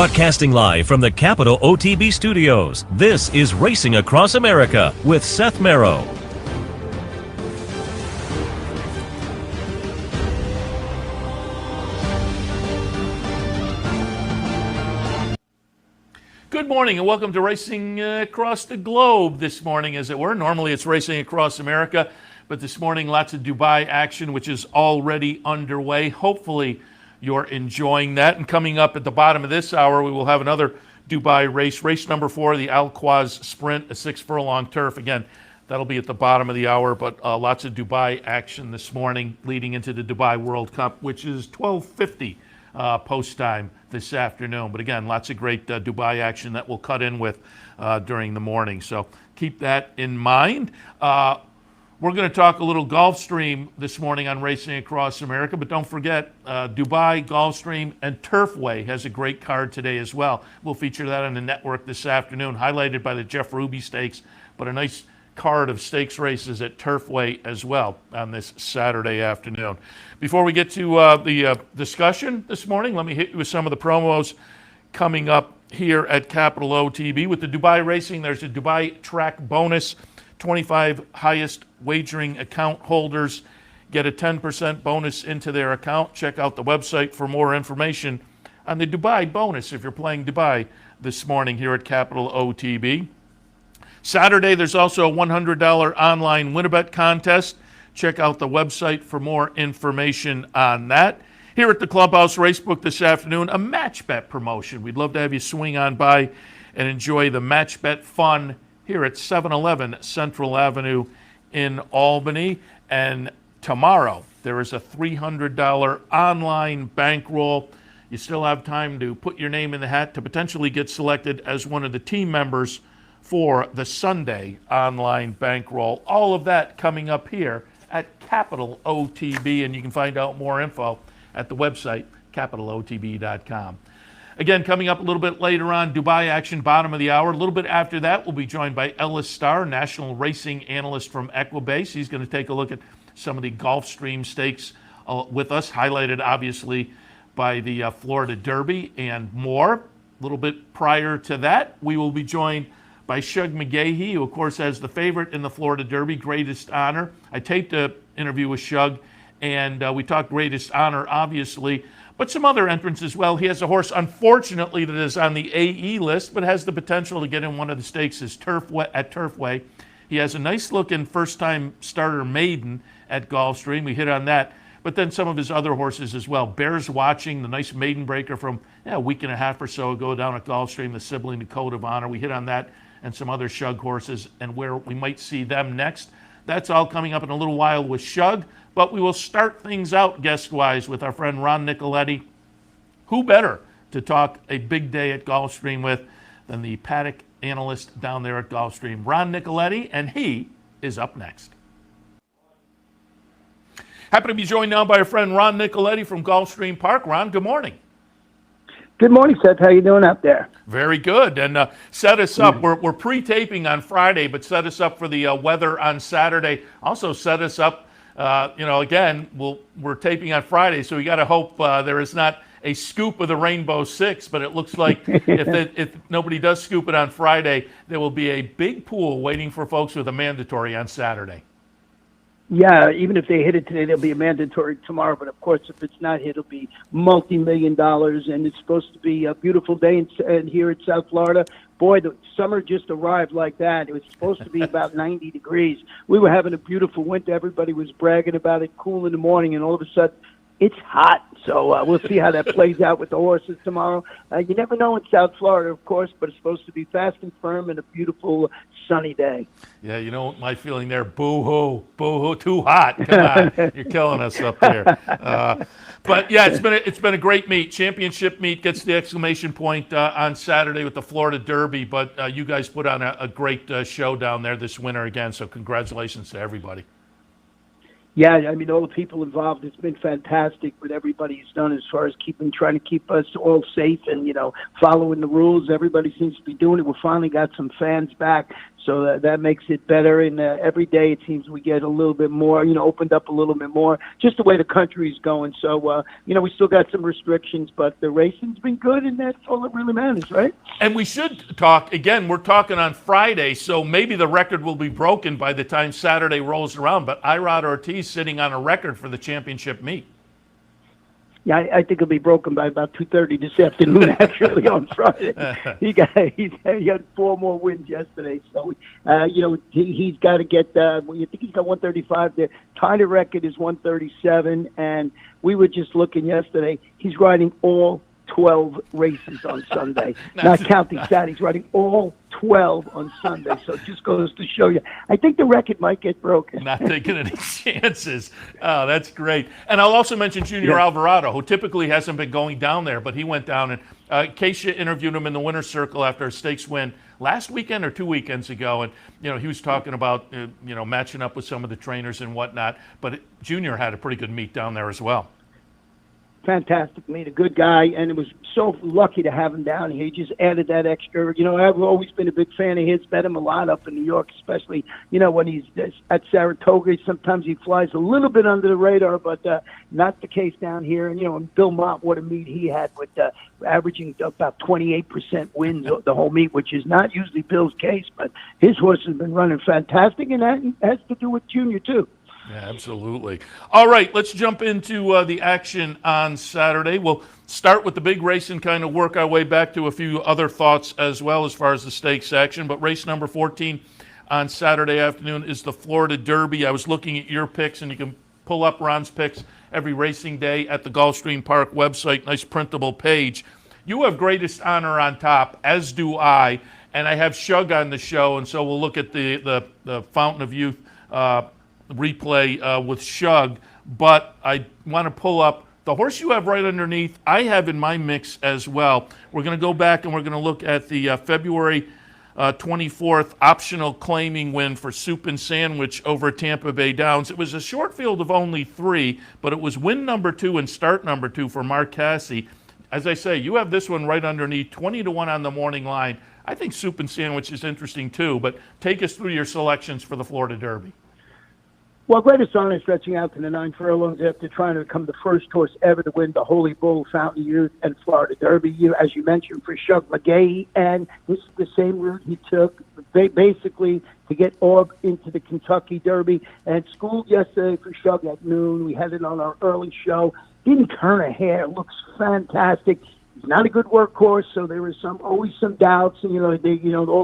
Broadcasting live from the Capital OTB studios, this is Racing Across America with Seth Merrow. Good morning and welcome to Racing Across the Globe this morning, as it were. Normally it's Racing Across America, but this morning lots of Dubai action, which is already underway. Hopefully you're enjoying that. And coming up at the bottom of this hour, we will have another Dubai race. Race number 4, the Al Quoz Sprint, a 6-furlong turf. Again, that'll be at the bottom of the hour, but lots of Dubai action this morning leading into the Dubai World Cup, which is 12:50 post time this afternoon. But again, lots of great Dubai action that we'll cut in with during the morning. So keep that in mind. We're going to talk a little Gulfstream this morning on Racing Across America, but don't forget Dubai, Gulfstream, and Turfway has a great card today as well. We'll feature that on the network this afternoon, highlighted by the Jeff Ruby Stakes, but a nice card of stakes races at Turfway as well on this Saturday afternoon. Before we get to the discussion this morning, let me hit you with some of the promos coming up here at Capital OTB. With the Dubai Racing, there's a Dubai track bonus. 25 highest wagering account holders get a 10% bonus into their account. Check out the website for more information on the Dubai bonus if you're playing Dubai this morning here at Capital OTB. Saturday, there's also a $100 online win-a-bet contest. Check out the website for more information on that. Here at the Clubhouse Racebook this afternoon, a match bet promotion. We'd love to have you swing on by and enjoy the match bet fun here at 711 Central Avenue in Albany. And tomorrow, there is a $300 online bankroll. You still have time to put your name in the hat to potentially get selected as one of the team members for the Sunday online bankroll. All of that coming up here at Capital OTB, and you can find out more info at the website, capitalotb.com. Again, coming up a little bit later on, Dubai action, bottom of the hour. A little bit after that, we'll be joined by Ellis Star, national racing analyst from Equibase. He's going to take a look at some of the Gulfstream stakes with us, highlighted obviously by the Florida Derby and more. A little bit prior to that, we will be joined by Shug McGaughey, who of course has the favorite in the Florida Derby, Greatest Honor. I taped an interview with Shug, and we talked Greatest Honor, obviously, but some other entrants as well. He has a horse, unfortunately, that is on the AE list, but has the potential to get in one of the stakes at Turfway. He has a nice-looking first-time starter maiden at Gulfstream. We hit on that. But then some of his other horses as well. Bears Watching, the nice maiden breaker from a week and a half or so ago down at Gulfstream, the sibling to Code of Honor. We hit on that and some other Shug horses and where we might see them next. That's all coming up in a little while with Shug. But we will start things out guest-wise with our friend Ron Nicoletti. Who better to talk a big day at Gulfstream with than the paddock analyst down there at Gulfstream, Ron Nicoletti, and he is up next. Happy to be joined now by our friend Ron Nicoletti from Gulfstream Park. Ron, good morning. Good morning, Seth. How you doing out there? Very good. And set us up. We're pre-taping on Friday, but set us up for the weather on Saturday. Also set us up. Again, we're taping on Friday, so we got to hope there is not a scoop of the Rainbow Six, but it looks like if nobody does scoop it on Friday, there will be a big pool waiting for folks with a mandatory on Saturday. Yeah, even if they hit it today, there'll be a mandatory tomorrow. But, of course, if it's not hit, it'll be multi-million dollars. And it's supposed to be a beautiful day here in South Florida. Boy, the summer just arrived like that. It was supposed to be about 90 degrees. We were having a beautiful winter. Everybody was bragging about it, cool in the morning, and all of a sudden it's hot. So we'll see how that plays out with the horses tomorrow. You never know in South Florida, of course, but it's supposed to be fast and firm and a beautiful sunny day. Yeah, you know my feeling there. Boo-hoo, boo-hoo, too hot. Come on, you're killing us up there. But yeah, it's been a great meet. Championship meet gets the exclamation point on Saturday with the Florida Derby. But you guys put on a great show down there this winter again. So congratulations to everybody. Yeah, I mean, all the people involved, it's been fantastic what everybody's done as far as trying to keep us all safe and, following the rules. Everybody seems to be doing it. We finally got some fans back. So that makes it better. And every day it seems we get a little bit more, opened up a little bit more, just the way the country's going. So, we still got some restrictions, but the racing's been good, and that's all that really matters, right? And we should talk, again, we're talking on Friday, so maybe the record will be broken by the time Saturday rolls around, but Irod Ortiz sitting on a record for the championship meet. Yeah, I think it'll be broken by about 2:30 this afternoon. Actually, on Friday, he had 4 more wins yesterday. So, he's got to get. You think he's got 135? The title record is 137, and we were just looking yesterday. He's riding all 12 races on Sunday, not counting Saturday. He's riding all 12 on Sunday, so it just goes to show you. I think the record might get broken. Not taking any chances. Oh, that's great. And I'll also mention Junior Alvarado, who typically hasn't been going down there, but he went down, and Keisha interviewed him in the winner's circle after a stakes win last weekend or 2 weekends ago, and he was talking about matching up with some of the trainers and whatnot, but Junior had a pretty good meet down there as well. Fantastic meet, a good guy, and it was so lucky to have him down here. He just added that extra. I've always been a big fan of his. Bet him a lot up in New York, especially when he's at Saratoga. Sometimes he flies a little bit under the radar, but not the case down here. And Bill Mott, what a meet he had with averaging about 28% wins the whole meet, which is not usually Bill's case, but his horse has been running fantastic, and that has to do with Junior too. Yeah, absolutely. All right, let's jump into the action on Saturday. We'll start with the big race and kind of work our way back to a few other thoughts as well as far as the stakes action. But race number 14 on Saturday afternoon is the Florida Derby. I was looking at your picks, and you can pull up Ron's picks every racing day at the Gulfstream Park website, nice printable page. You have Greatest Honor on top, as do I, and I have Shug on the show, and so we'll look at the Fountain of Youth replay with Shug, but I want to pull up the horse you have right underneath. I have in my mix as well. We're going to go back and we're going to look at the February 24th optional claiming win for Soup and Sandwich over Tampa Bay Downs. It was a short field of only 3, but it was win number 2 and start number 2 for Mark Cassie. As I say, you have this one right underneath, 20-1 on the morning line. I think Soup and Sandwich is interesting too, but take us through your selections for the Florida Derby. Well, Greatest Honor stretching out to the 9 furlongs after trying to become the first horse ever to win the Holy Bull, Fountain of Youth, and Florida Derby. As you mentioned, for Shug McGaughey, and this is the same route he took basically to get Orb into the Kentucky Derby. And schooled yesterday for Shug at noon. We had it on our early show. Didn't turn a hair. Looks fantastic. He's not a good workhorse, so there is always some doubts. And all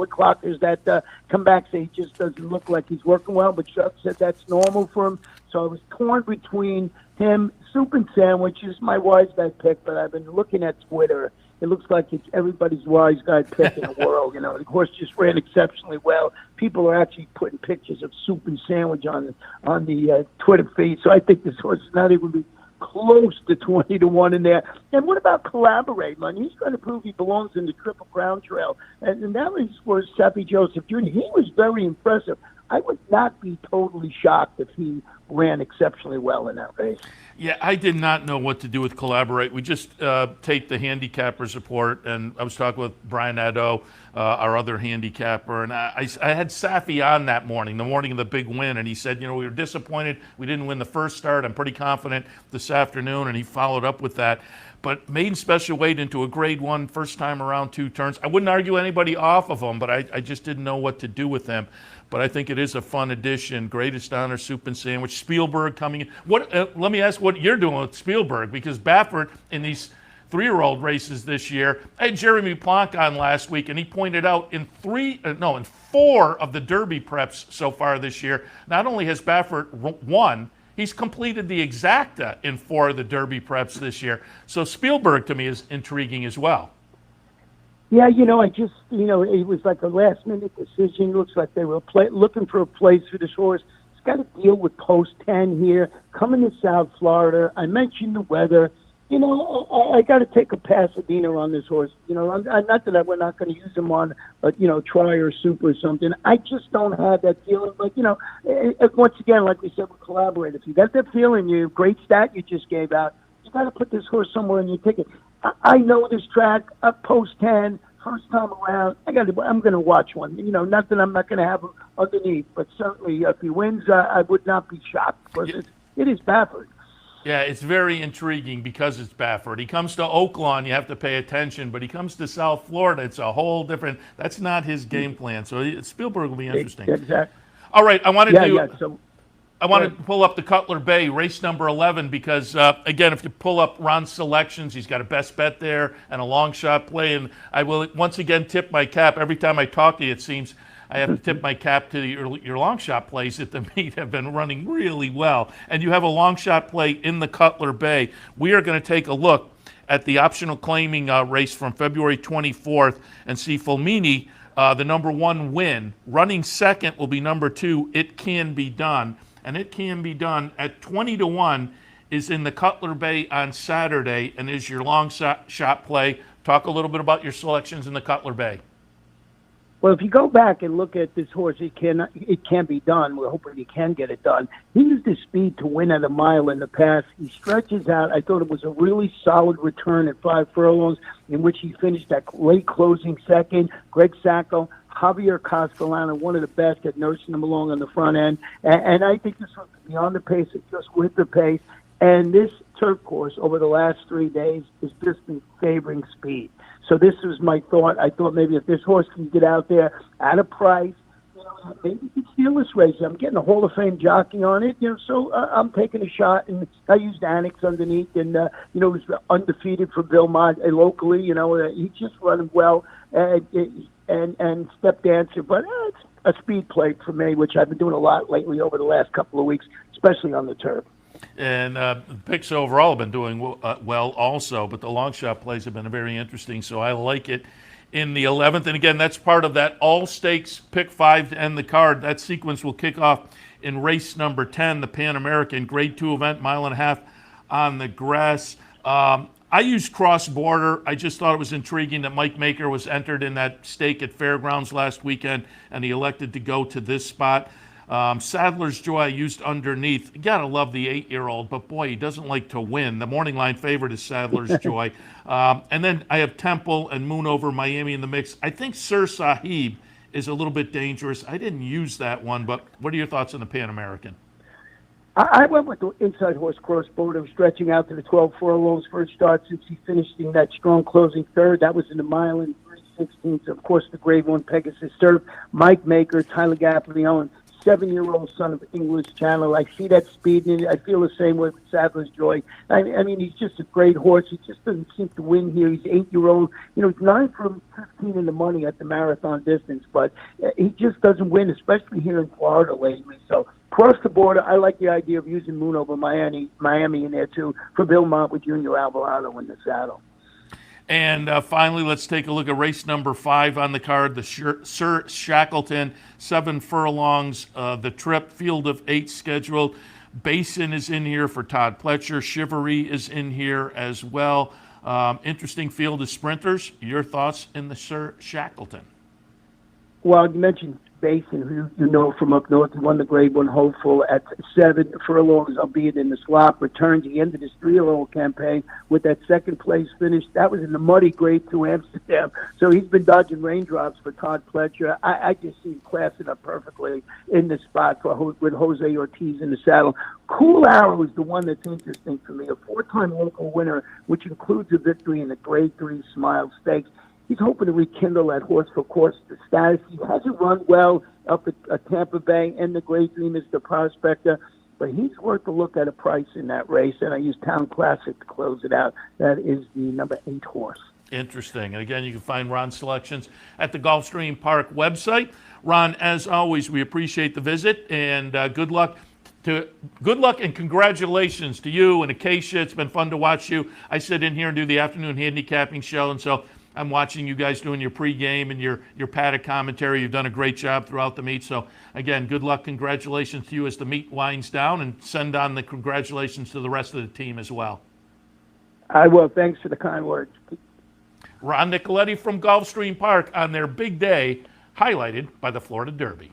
the clockers that come back say he just doesn't look like he's working well. But Chuck said that's normal for him. So I was torn between him. Soup and Sandwich is my wise guy pick, but I've been looking at Twitter. It looks like it's everybody's wise guy pick in the world. The horse just ran exceptionally well. People are actually putting pictures of Soup and Sandwich on the Twitter feed. So I think this horse is not even be close to 20-1 in there. And what about Collaborate, man? He's trying to prove he belongs in the Triple Crown Trail. And that was for Sappy Joseph Jr. He was very impressive. I would not be totally shocked if he ran exceptionally well in that race. Yeah, I did not know what to do with Collaborate. We just taped the handicappers report, and I was talking with Brian Addo, our other handicapper, and I had Safi on that morning, the morning of the big win, and he said, we were disappointed. We didn't win the first start. I'm pretty confident this afternoon, and he followed up with that. But maiden special weight into a grade 1, first time around 2 turns. I wouldn't argue anybody off of him, but I just didn't know what to do with him. But I think it is a fun addition. Greatest Honor, Soup and Sandwich, Spielberg coming in. Let me ask what you're doing with Spielberg, because Baffert in these 3-year-old races this year, I had Jeremy Plonk on last week, and he pointed out in 4 of the Derby preps so far this year, not only has Baffert won, he's completed the exacta in 4 of the Derby preps this year. So Spielberg to me is intriguing as well. Yeah, I just, it was like a last-minute decision. Looks like they were looking for a place for this horse. It's got to deal with post 10 here, coming to South Florida. I mentioned the weather. I got to take a Pasadena on this horse. Not that we're not going to use him on, Try or Soup or something. I just don't have that feeling. But, once again, like we said, we'll collaborate. If you got that feeling, great stat you just gave out, you got to put this horse somewhere in your ticket. I know this track, post 10, first time around, I'm going to watch one. You know, not that I'm not going to have him underneath, but certainly if he wins, I would not be shocked because it is Baffert. Yeah, it's very intriguing because it's Baffert. He comes to Oaklawn, you have to pay attention, but he comes to South Florida, it's a whole different. That's not his game plan. So Spielberg will be interesting. Exactly. All right, I want to So, pull up the Cutler Bay race number 11 because again, if you pull up Ron's selections, he's got a best bet there and a long shot play, and I will once again tip my cap every time I talk to you. It seems I have to tip my cap to your long shot plays at the meet have been running really well. And you have a long shot play in the Cutler Bay. We are going to take a look at the optional claiming race from February 24th and see Fulmini, the number 1 win. Running second will be number 2, It Can Be Done. And It Can Be Done at 20-1 is in the Cutler Bay on Saturday and is your long shot play. Talk a little bit about your selections in the Cutler Bay. Well, if you go back and look at this horse, it can be done. We're hoping he can get it done. He used his speed to win at a mile in the past. He stretches out. I thought it was a really solid return at 5 furlongs in which he finished that late closing second. Greg Sacco, Javier Castellano, one of the best at nursing him along on the front end. And I think this was beyond the pace, it just with the pace. And this turf course over the last 3 days has just been favoring speed. So this was my thought. I thought maybe if this horse can get out there at a price, you know, maybe he could steal this race. I'm getting a Hall of Fame jockey on it, you know, so I'm taking a shot. And I used Annex underneath, and, you know, he was undefeated for Vilmont locally. You know, he's just running well and step dancer. But it's a speed play for me, which I've been doing a lot lately over the last couple of weeks, especially on the turf. And the picks overall have been doing well also, but the long shot plays have been very interesting, so I like it in the 11th. And again, that's part of that all-stakes pick 5 to end the card. That sequence will kick off in race number 10, the Pan American Grade 2 event, 1.5 miles on the grass. I used Cross Border. I just thought it was intriguing that Mike Maker was entered in that stake at Fairgrounds last weekend, and he elected to go to this spot. Sadler's Joy I used underneath. You gotta love the 8-year-old, but boy, he doesn't like to win. The morning line favorite is Sadler's Joy. And then I have Temple and Moon over Miami in the mix. I think Sir Sahib is a little bit dangerous. I didn't use that one, but what are your thoughts on the Pan American? I went with the inside horse Cross Border, stretching out to the 12 furlongs first start since he finished in that strong closing third. That was in the mile and 3/16. Of course, the grade 1 Pegasus Surf, Mike Maker, Tyler Gaffalione, 7-year-old son of English Channel. I see that speed in it. I feel the same way with Sadler's Joy. I mean, he's just a great horse. He just doesn't seem to win here. He's 8-year-old. You know, he's 9 from 15 in the money at the marathon distance, but he just doesn't win, especially here in Florida lately. So Cross the Border, I like the idea of using Moon over Miami in there too for Vilmont with Junior Alvarado in the saddle. And finally, let's take a look at race number 5 on the card, the Sir Shackleton, 7 furlongs, the trip, field of 8 scheduled. Basin is in here for Todd Pletcher. Chivalry is in here as well. Interesting field of sprinters. Your thoughts in the Sir Shackleton? Well, you mentioned Basin, who you know from up north, won the Grade 1 hopeful at 7 furlongs, albeit in the slop. Returned. He ended his 3-year-old campaign with that second place finish. That was in the muddy Grade 2 Amsterdam. So he's been dodging raindrops for Todd Pletcher. I just see him classing up perfectly in the spot with Jose Ortiz in the saddle. Cool Arrow is the one that's interesting for me. A 4-time local winner, which includes a victory in the Grade 3 Smile Stakes. He's hoping to rekindle that horse for course the status. He hasn't run well up at Tampa Bay and the Grade 3 Mr. Prospector, but he's worth a look at a price in that race, and I use Town Classic to close it out. That is the number 8 horse. Interesting. And again, you can find Ron's selections at the Gulfstream Park website. Ron, as always, we appreciate the visit, and good luck and congratulations to you and Acacia. It's been fun to watch you. I sit in here and do the afternoon handicapping show, and so I'm watching you guys doing your pregame and your paddock commentary. You've done a great job throughout the meet. So, again, good luck. Congratulations to you as the meet winds down, and send on the congratulations to the rest of the team as well. I will. Thanks for the kind words. Ron Nicoletti from Gulfstream Park on their big day, highlighted by the Florida Derby.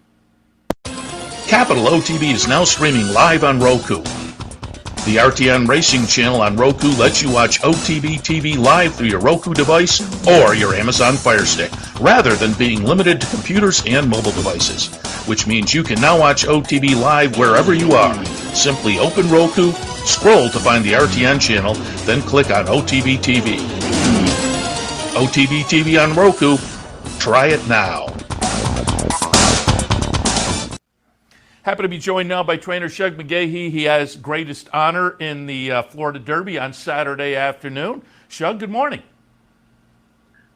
Capital OTB is now streaming live on Roku. The RTN Racing channel on Roku lets you watch OTB TV live through your Roku device or your Amazon Fire Stick, rather than being limited to computers and mobile devices, which means you can now watch OTB live wherever you are. Simply open Roku, scroll to find the RTN channel, then click on OTB TV. OTB TV on Roku. Try it now. Happy to be joined now by Trainer Shug McGaughey. He has greatest honor in the Florida Derby on Saturday afternoon. Shug, good morning.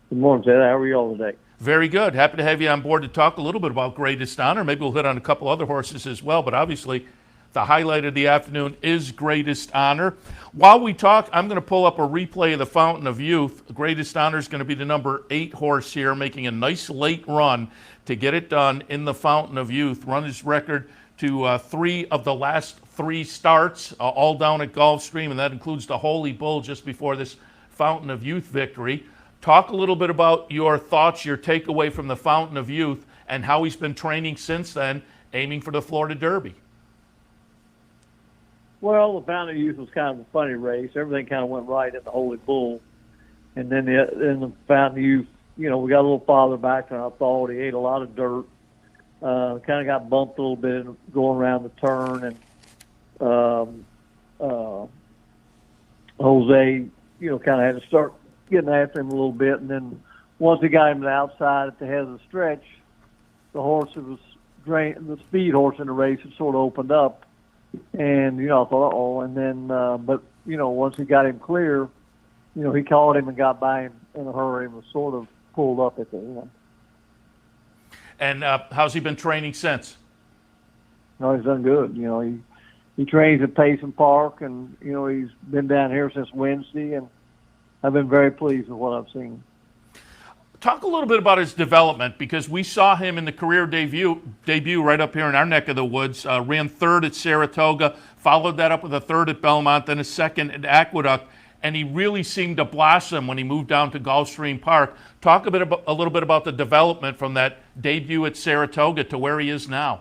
Good morning, Ted. How are you all today? Very good. Happy to have you on board to talk a little bit about greatest honor. Maybe we'll hit on a couple other horses as well, but obviously the highlight of the afternoon is greatest honor. While we talk, I'm going to pull up a replay of the Fountain of Youth. Greatest honor is going to be the number 8 horse here, making a nice late run to get it done in the Fountain of Youth. Run his record to 3 of the last 3 starts, all down at Gulfstream, and that includes the Holy Bull just before this Fountain of Youth victory. Talk a little bit about your thoughts, your takeaway from the Fountain of Youth, and how he's been training since then, aiming for the Florida Derby. Well, the Fountain of Youth was kind of a funny race. Everything kind of went right at the Holy Bull. And then the Fountain of Youth, we got a little farther back than I thought. He ate a lot of dirt. Kind of got bumped a little bit going around the turn, and Jose, kind of had to start getting after him a little bit. And then once he got him to the outside at the head of the stretch, the horse that was the speed horse in the race had sort of opened up, and I thought, uh-oh. And then, but once he got him clear, he caught him and got by him in a hurry and was sort of pulled up at the end. And how's he been training since? No, he's done good. He trains at Payson Park, and he's been down here since Wednesday, and I've been very pleased with what I've seen. Talk a little bit about his development, because we saw him in the career debut right up here in our neck of the woods. Ran 3rd at Saratoga, followed that up with a 3rd at Belmont, then a 2nd at Aqueduct, and he really seemed to blossom when he moved down to Gulfstream Park. Talk a little bit about the development from that debut at Saratoga to where he is now.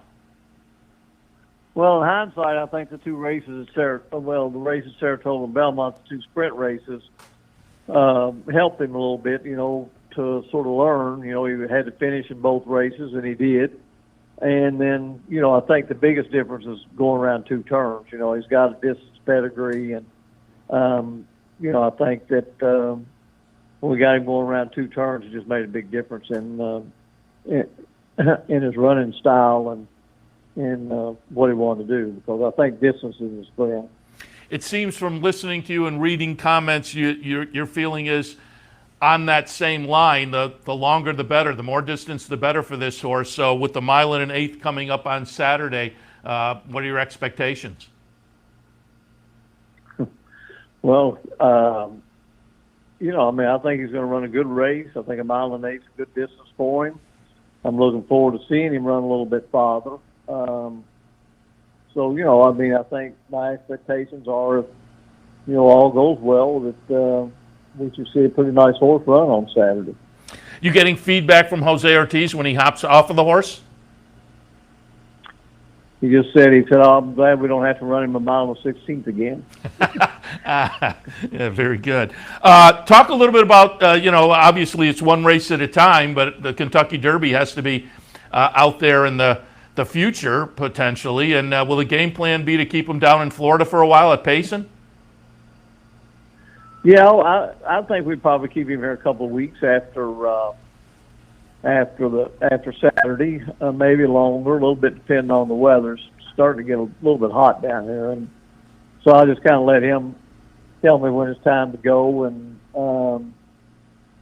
Well, in hindsight, I think the 2 races at the race at Saratoga and Belmont, the 2 sprint races, helped him a little bit, to sort of learn. He had to finish in both races, and he did. And then, I think the biggest difference is going around 2 turns. He's got a distance pedigree, and I think that when we got him going around 2 turns, it just made a big difference in his running style and in what he wanted to do, because I think distance is his friend. It seems from listening to you and reading comments, your feeling is on that same line, the longer the better, the more distance the better for this horse. So with the 1 1/8 coming up on Saturday, what are your expectations? Well, I think he's going to run a good race. I think 1 1/8 is a good distance for him. I'm looking forward to seeing him run a little bit farther. I think my expectations are, if, all goes well, that we should see a pretty nice horse run on Saturday. You getting feedback from Jose Ortiz when he hops off of the horse? He said, oh, I'm glad we don't have to run him 1.16 again. Yeah, very good. Talk a little bit about, obviously it's one race at a time, but the Kentucky Derby has to be out there in the future, potentially. And will the game plan be to keep him down in Florida for a while at Payson? Yeah, I think we'd probably keep him here a couple of weeks after Saturday, maybe longer, a little bit depending on the weather. It's starting to get a little bit hot down here, and so I just kind of let him tell me when it's time to go, and when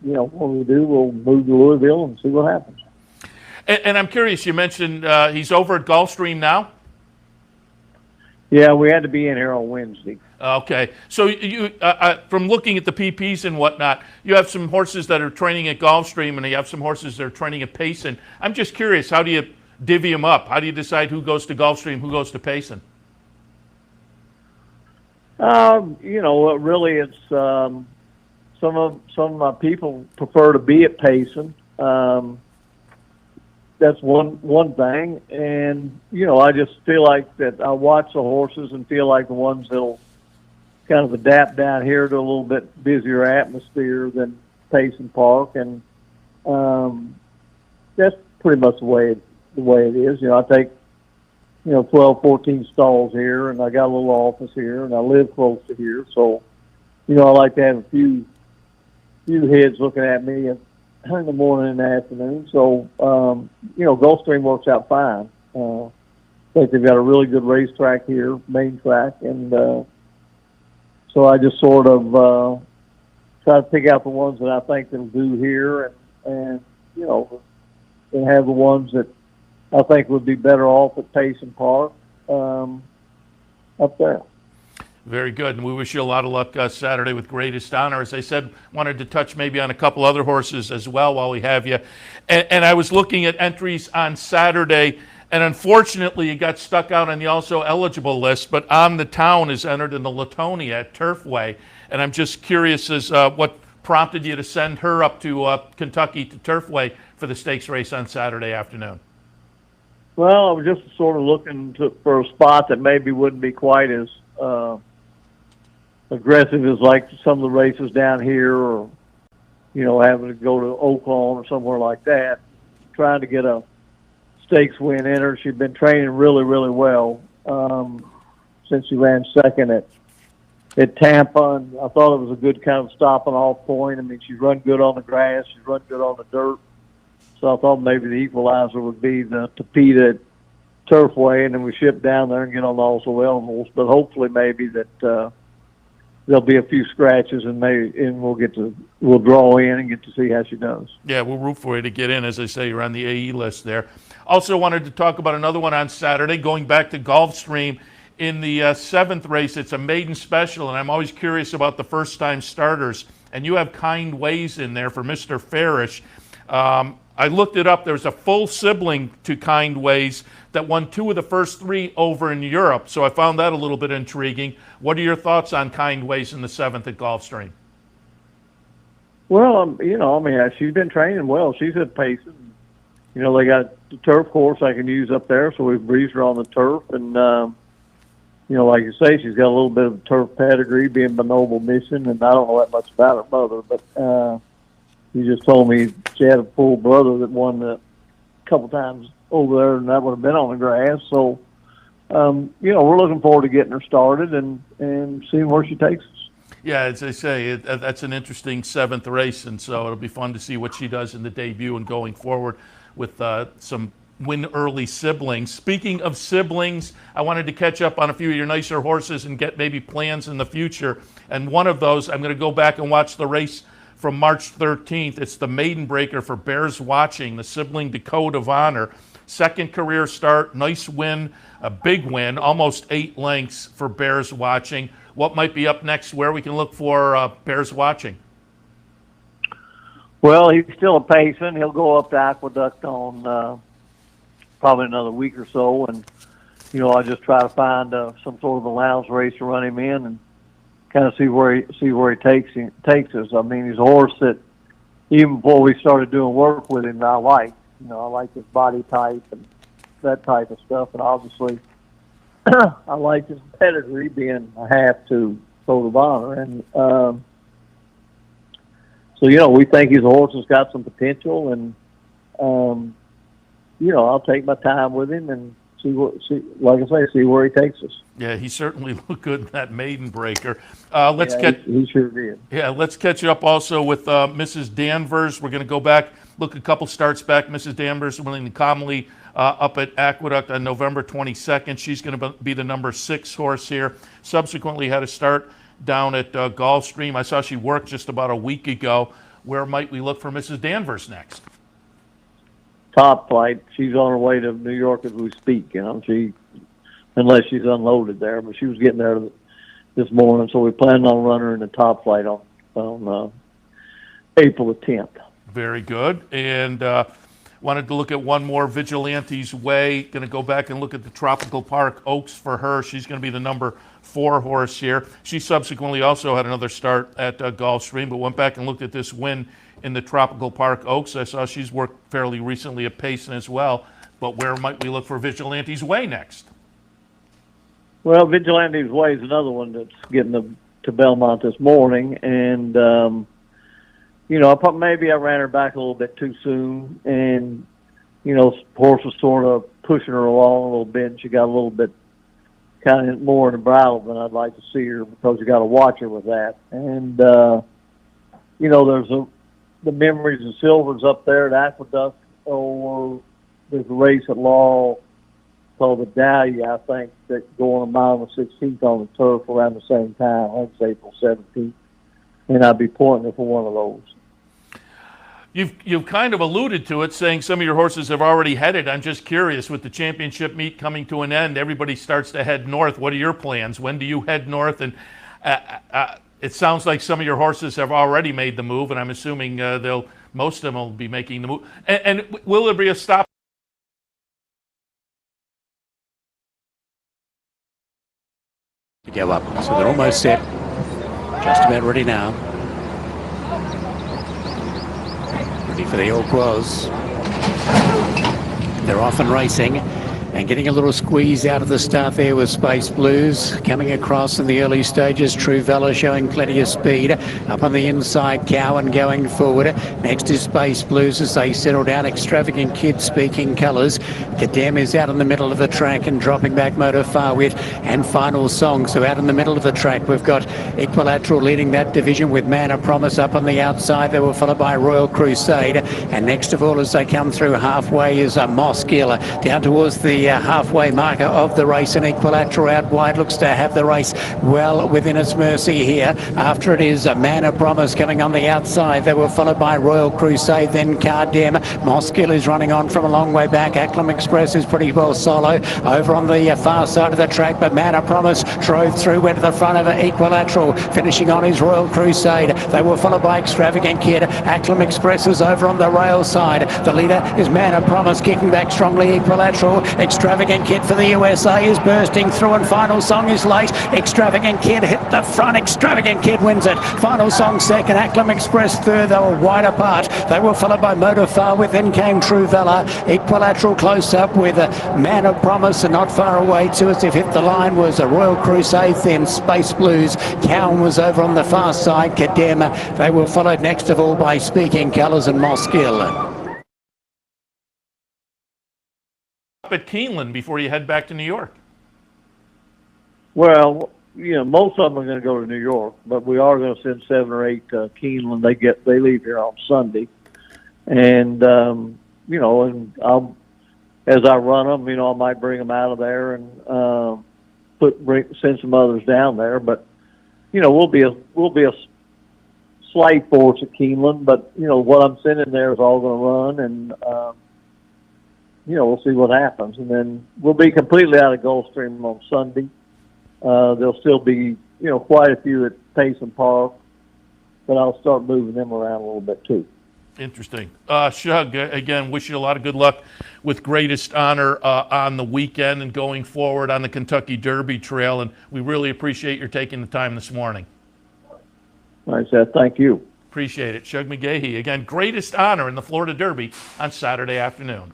we do, we'll move to Louisville and see what happens. And I'm curious, you mentioned he's over at Gulfstream now? Yeah, we had to be in here on Wednesday. Okay. So you, from looking at the PPs and whatnot, you have some horses that are training at Gulfstream and you have some horses that are training at Payson. I'm just curious, how do you divvy them up? How do you decide who goes to Gulfstream, who goes to Payson? Really it's some of my people prefer to be at Payson. That's one thing, and I just feel like that I watch the horses and feel like the ones that'll kind of adapt down here to a little bit busier atmosphere than Payson Park, and that's pretty much the way it is. I take 12, 14 stalls here, and I got a little office here, and I live close to here, so I like to have a few heads looking at me in the morning and the afternoon. So Gulfstream works out fine. I think they've got a really good racetrack here, main track, and so I just sort of try to pick out the ones that I think that'll do here, and have the ones that I think would be better off at Payson Park up there. Very good, and we wish you a lot of luck Saturday with Greatest Honor. As I said, wanted to touch maybe on a couple other horses as well while we have you. And I was looking at entries on Saturday, and unfortunately, it got stuck out on the also eligible list, but On the Town is entered in the Latonia at Turfway. And I'm just curious as what prompted you to send her up to Kentucky to Turfway for the stakes race on Saturday afternoon. Well, I was just sort of looking for a spot that maybe wouldn't be quite as aggressive as like some of the races down here, or having to go to Oaklawn or somewhere like that. Trying to get a stakes win in her. She'd been training really, really well since she ran second at Tampa, and I thought it was a good kind of stopping off point. I mean, she's run good on the grass, she's run good on the dirt, so I thought maybe the equalizer would be the Topeka at Turfway, and then we ship down there and get on the also eligibles. But hopefully, maybe that there'll be a few scratches, and we'll draw in and get to see how she does. Yeah, we'll root for you to get in. As I say, you're on the AE list there. Also wanted to talk about another one on Saturday, going back to Gulfstream. In the seventh race, it's a maiden special, and I'm always curious about the first-time starters. And you have Kind Ways in there for Mr. Farish. I looked it up. There's a full sibling to Kind Ways that won 2 of the first 3 over in Europe, so I found that a little bit intriguing. What are your thoughts on Kind Ways in the seventh at Gulfstream? Well, she's been training well. She's at Payson. They got the turf course I can use up there, so we've breezed her on the turf, and like you say, she's got a little bit of turf pedigree, being by Noble Mission, and I don't know that much about her mother, but you just told me she had a full brother that won a couple times over there, and that would have been on the grass. So, we're looking forward to getting her started and seeing where she takes us. Yeah, as I say, that's an interesting seventh race, and so it'll be fun to see what she does in the debut and going forward with some win early siblings. Speaking of siblings, I wanted to catch up on a few of your nicer horses and get maybe plans in the future. And one of those, I'm going to go back and watch the race from March 13th. It's the Maiden Breaker for Bears Watching, the sibling to Code of Honor. Second career start, nice win, a big win, almost 8 lengths for Bears Watching. What might be up next where we can look for Bears Watching? Well, he's still a Payson. He'll go up to Aqueduct on probably another week or so, and I just try to find some sort of allowance race to run him in and kind of see where he takes us. I mean, he's a horse that even before we started doing work with him, I like. I like his body type and that type of stuff, and obviously I like his pedigree being a half to Code of Honor, and so we think he's a horse that's got some potential, and I'll take my time with him and see where he takes us. Yeah, he certainly looked good in that Maiden Breaker. He sure did. Yeah, let's catch up also with Mrs. Danvers. We're going to go back, look a couple starts back. Mrs. Danvers winning the Comley up at Aqueduct on November 22nd. She's going to be the number 6 horse here. Subsequently had a start down at Gulfstream. I saw she worked just about a week ago. Where might we look for Mrs. Danvers next? Top Flight. She's on her way to New York as we speak. Unless she's unloaded there, but she was getting there this morning, so we plan on running her in the Top Flight on April the 10th. Very good. And wanted to look at one more, Vigilante's Way. Going to go back and look at the Tropical Park Oaks for her. She's going to be the number 4 horse here. She subsequently also had another start at Gulfstream, but went back and looked at this win in the Tropical Park Oaks. I saw she's worked fairly recently at Payson as well. But where might we look for Vigilante's Way next? Well, Vigilante's Way is another one that's getting to Belmont this morning, and maybe I ran her back a little bit too soon, and horse was sort of pushing her along a little bit, and she got a little bit kind of more in the bridle than I'd like to see her, because you got to watch her with that. And there's the Memories and Silvers up there at Aqueduct, or there's a race at Law called the Dahlia, I think, that's going a mile and 16th on the turf around the same time. I think it's April 17th, and I'd be pointing for one of those. You've kind of alluded to it, saying some of your horses have already headed. I'm just curious, with the championship meet coming to an end, everybody starts to head north. What are your plans? When do you head north? And it sounds like some of your horses have already made the move, and I'm assuming most of them will be making the move. And will there be a stop? To go up, so they're almost set. Just about ready now. Ready for the All-Cross. They're off and racing, and getting a little squeeze out of the start there with Space Blues. Coming across in the early stages, True Valor showing plenty of speed. Up on the inside, Cowan going forward. Next is Space Blues as they settle down. Extravagant Kid speaking colours. Kadem is out in the middle of the track and dropping back Motor Far Wit and Final Song. So out in the middle of the track, we've got Equilateral leading that division with Man of Promise up on the outside. They were followed by Royal Crusade. And next of all, as they come through halfway, is Moss Gill down towards the halfway marker of the race, and Equilateral out wide looks to have the race well within its mercy here. After it is a Man of Promise coming on the outside. They were followed by Royal Crusade, then Cardem. Moskill is running on from a long way back. Acklam Express is pretty well solo over on the far side of the track, but Man of Promise drove through, went to the front of Equilateral, finishing on his Royal Crusade. They were followed by Extravagant Kid. Acklam Express is over on the rail side. The leader is Man of Promise, kicking back strongly Equilateral. Extravagant Kid for the USA is bursting through, and Final Song is late. Extravagant Kid hit the front. Extravagant Kid wins it. Final Song second. Acklam Express third. They were wide apart. They were followed by Motor Far With. Then came True Valor. Equilateral close up with a Man of Promise, and not far away to us. If hit the line was a Royal Crusade, then Space Blues. Cowan was over on the far side. Kadem. They were followed next of all by Speaking Colours and Moskill. At Keeneland before you head back to New York? Well, most of them are going to go to New York, but we are going to send 7 or 8 to Keeneland. They leave here on Sunday, and and as I run them, I might bring them out of there and send some others down there. But we'll be a slight force at Keeneland, but what I'm sending there is all going to run, and we'll see what happens. And then we'll be completely out of Gulfstream on Sunday. There'll still be, quite a few at Payson Park, but I'll start moving them around a little bit too. Interesting. Shug, again, wish you a lot of good luck with Greatest Honor on the weekend and going forward on the Kentucky Derby Trail. And we really appreciate your taking the time this morning. I said, thank you. Appreciate it. Shug McGaughey, again, Greatest Honor in the Florida Derby on Saturday afternoon.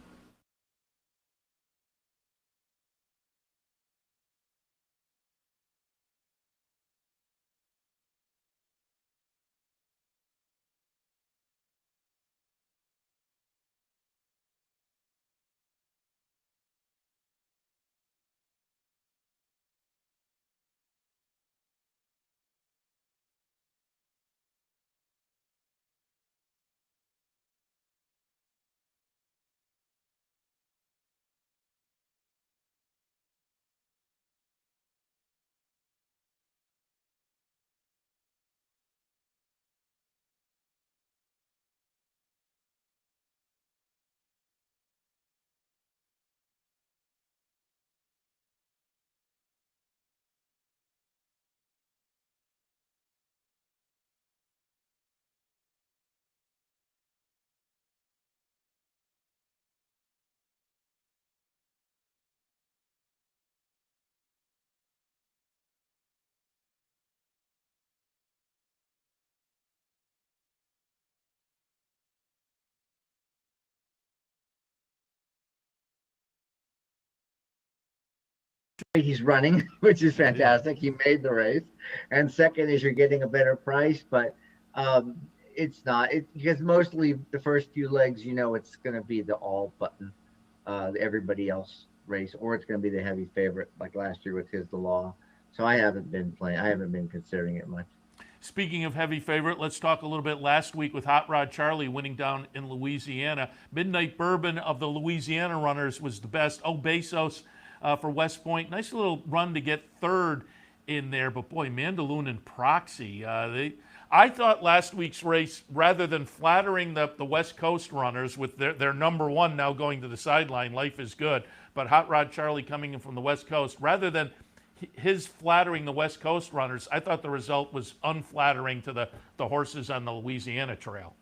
he's running, which is fantastic. He made the race. And second is you're getting a better price, but it's not. Because mostly the first few legs, it's going to be the all button, everybody else race, or it's going to be the heavy favorite like last year with His the Law. So I haven't been considering it much. Speaking of heavy favorite, let's talk a little bit last week with Hot Rod Charlie winning down in Louisiana. Midnight Bourbon of the Louisiana runners was the best. Oh, Bezos for West Point. Nice little run to get third in there. But boy, Mandaloun and Proxy, I thought last week's race, rather than flattering the West Coast runners with their number one now going to the sideline, Life is Good, but Hot Rod Charlie coming in from the West Coast, rather than his flattering the West Coast runners, I thought the result was unflattering to the horses on the Louisiana Trail.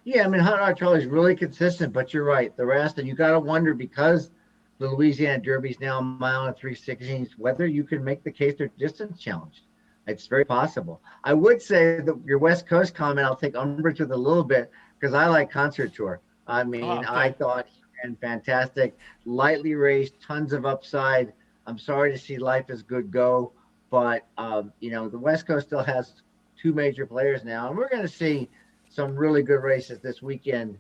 Yeah, I mean, Hot Rod Charlie's really consistent, but you're right. The rest, and you got to wonder, because the Louisiana Derby's now a mile and 3/16, whether you can make the case they're distance challenged. It's very possible. I would say that your West Coast comment, I'll take umbrage with a little bit, because I like Concert Tour. I mean, I thought he ran fantastic, lightly raced, tons of upside. I'm sorry to see Life is Good go, but the West Coast still has two major players now, and we're going to see some really good races this weekend.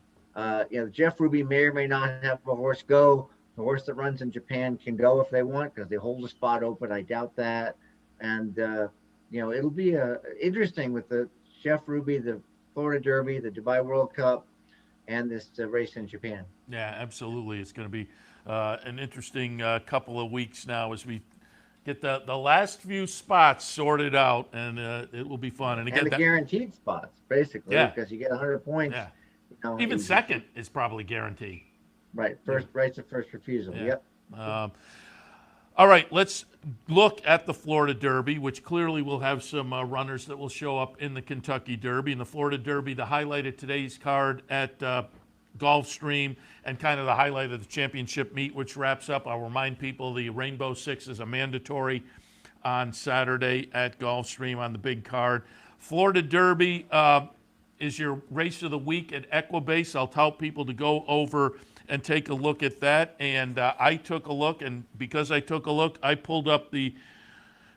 Jeff Ruby may or may not have a horse go. The horse that runs in Japan can go if they want, because they hold a spot open. I doubt that, and it'll be interesting with the Jeff Ruby, the Florida Derby, the Dubai World Cup, and this race in Japan. Yeah, absolutely. It's going to be an interesting couple of weeks now as we get the last few spots sorted out, and it will be fun. And again, the guaranteed spots, basically, because you get 100 points. Yeah. Even second is probably guaranteed. Right. Rights of first refusal. Yeah. Yep. All right, let's look at the Florida Derby, which clearly will have some runners that will show up in the Kentucky Derby. And the Florida Derby, the highlight of today's card at Gulfstream, and kind of the highlight of the championship meet, which wraps up. I'll remind people the Rainbow Six is a mandatory on Saturday at Gulfstream on the big card. Florida Derby is your race of the week at Equibase. I'll tell people to go over and take a look at that. And I took a look, and because I took a look, I pulled up the